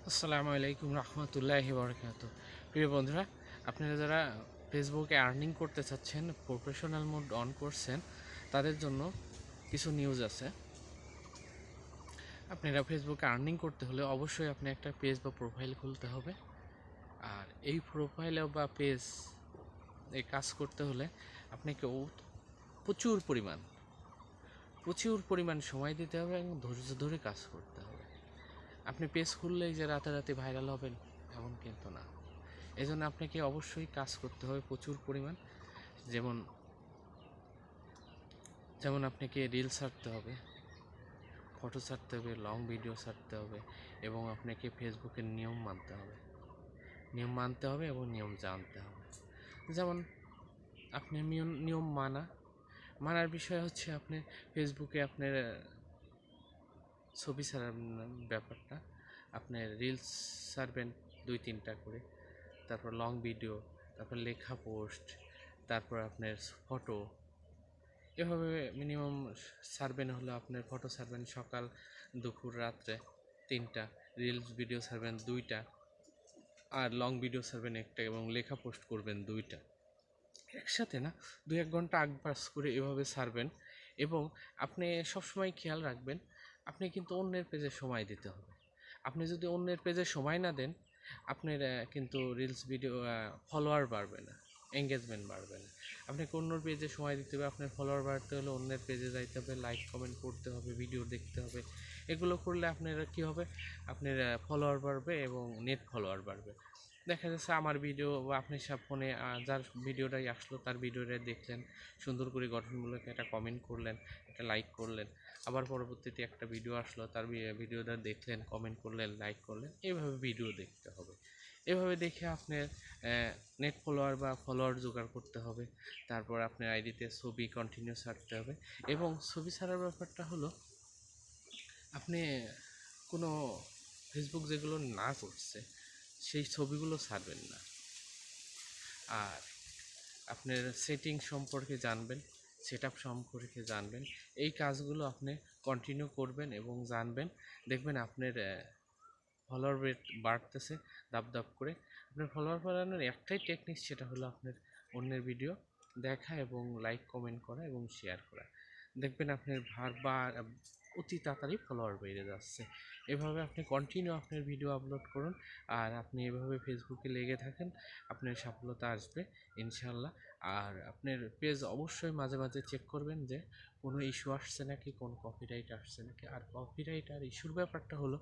আসসালামু আলাইকুম রহমতুল্লাহি বারাকাতুহু। প্রিয় বন্ধুরা, আপনারা যারা ফেসবুকে আর্নিং করতে চাচ্ছেন, প্রফেশনাল মোড অন করছেন, তাদের জন্য কিছু নিউজ আছে। আপনারা ফেসবুকে আর্নিং করতে হলে অবশ্যই আপনি একটা পেজ বা প্রোফাইল খুলতে হবে। আর এই প্রোফাইলে বা পেজ এই কাজ করতে হলে আপনাকে প্রচুর পরিমাণ প্রচুর পরিমাণ সময় দিতে হবে এবং ধৈর্য ধরে কাজ করতে হবে। আপনি পেজ খুললেই যে রাতারাতি ভাইরাল হবেন এমন কিন্তু না। এজন্য আপনাকে অবশ্যই কাজ করতে হবে প্রচুর পরিমাণ। যেমন যেমন আপনাকে রিল ছাড়তে হবে, ফটো ছাড়তে হবে, লং ভিডিও ছাড়তে হবে এবং আপনাকে ফেসবুকের নিয়ম মানতে হবে এবং নিয়ম জানতে হবে। যেমন আপনি নিয়ম মানার বিষয় হচ্ছে আপনি ফেসবুকে আপনার ছবি ছাড়ার ব্যাপারটা, আপনি রিলস ছাড়বেন 2-3টা করে, তারপর লং ভিডিও, তারপর লেখা পোস্ট, তারপর আপনার ফটো, এভাবে মিনিমাম ছাড়বেন। হলো আপনার ফটো ছাড়বেন সকাল, দুপুর, রাত্রে 3টা, রিলস ভিডিও ছাড়বেন 2টা, আর লং ভিডিও ছাড়বেন 1টা এবং লেখা পোস্ট করবেন 2টা। একসাথে না, 2-1 ঘন্টা আগ পাস করে এভাবে ছাড়বেন। এবং আপনি সবসময় খেয়াল রাখবেন, আপনি কিন্তু অন্যের পেজে সময় দিতে হবে। আপনি যদি অন্যের পেজে সময় না দেন, আপনার কিন্তু রিলস ভিডিও ফলোয়ার বাড়বে না, এঙ্গেজমেন্ট বাড়বে না। আপনাকে অন্যের পেজে সময় দিতে হবে। আপনার ফলোয়ার বাড়তে হলে অন্যের পেজে যাইতে হবে, লাইক কমেন্ট করতে হবে, ভিডিও দেখতে হবে। এগুলো করলে আপনার কী হবে, আপনার ফলোয়ার বাড়বে এবং নেট ফলোয়ার বাড়বে। দেখা যাচ্ছে আমার ভিডিও বা আপনি সব ফোনে যার ভিডিওটাই আসলো তার ভিডিওটা দেখলেন, সুন্দর করে গঠনমূলক একটা কমেন্ট করলেন, একটা লাইক করলেন। আবার পরবর্তীতে একটা ভিডিও আসলো, তার ভিডিওটা দেখলেন, কমেন্ট করলেন, লাইক করলেন। এইভাবে ভিডিও দেখতে হবে। এভাবে দেখে আপনার নেট ফলোয়ার বা ফলোয়ার জোগাড় করতে হবে। তারপর আপনার আইডিতে ছবি কন্টিনিউ ছাড়তে হবে। এবং ছবি ছাড়ার ব্যাপারটা হলো, আপনি কোনো ফেসবুক যেগুলো না করছে সেই ছবিগুলো ছাড়বেন না। আর আপনার সেটিং সম্পর্কে জানবেন, সেট আপ সম্পর্কে জানবেন। এই কাজগুলো আপনি কন্টিনিউ করবেন এবং জানবেন। দেখবেন আপনার ফলোয়ার বাড়তেছে দাপ দাপ করে। আপনার ফলোয়ার বাড়ানোর একটাই টেকনিক, সেটা হলো আপনার অন্যের ভিডিও দেখা এবং লাইক কমেন্ট করা এবং শেয়ার করা। দেখবেন আপনার বারবার অতি তাড়াতাড়ি ফলোয়ার বেড়ে যাচ্ছে। এভাবে আপনি কন্টিনিউ আপনার ভিডিও আপলোড করুন। আর আপনি এভাবে ফেসবুকে লেগে থাকেন, আপনার সফলতা আসবে ইনশাল্লাহ। আর আপনার পেজ অবশ্যই মাঝে মাঝে চেক করবেন যে কোনো ইস্যু আসছে নাকি, কোন কপিরাইট আসছে নাকি। আর কপিরাইট আর ইস্যুর ব্যাপারটা হলো,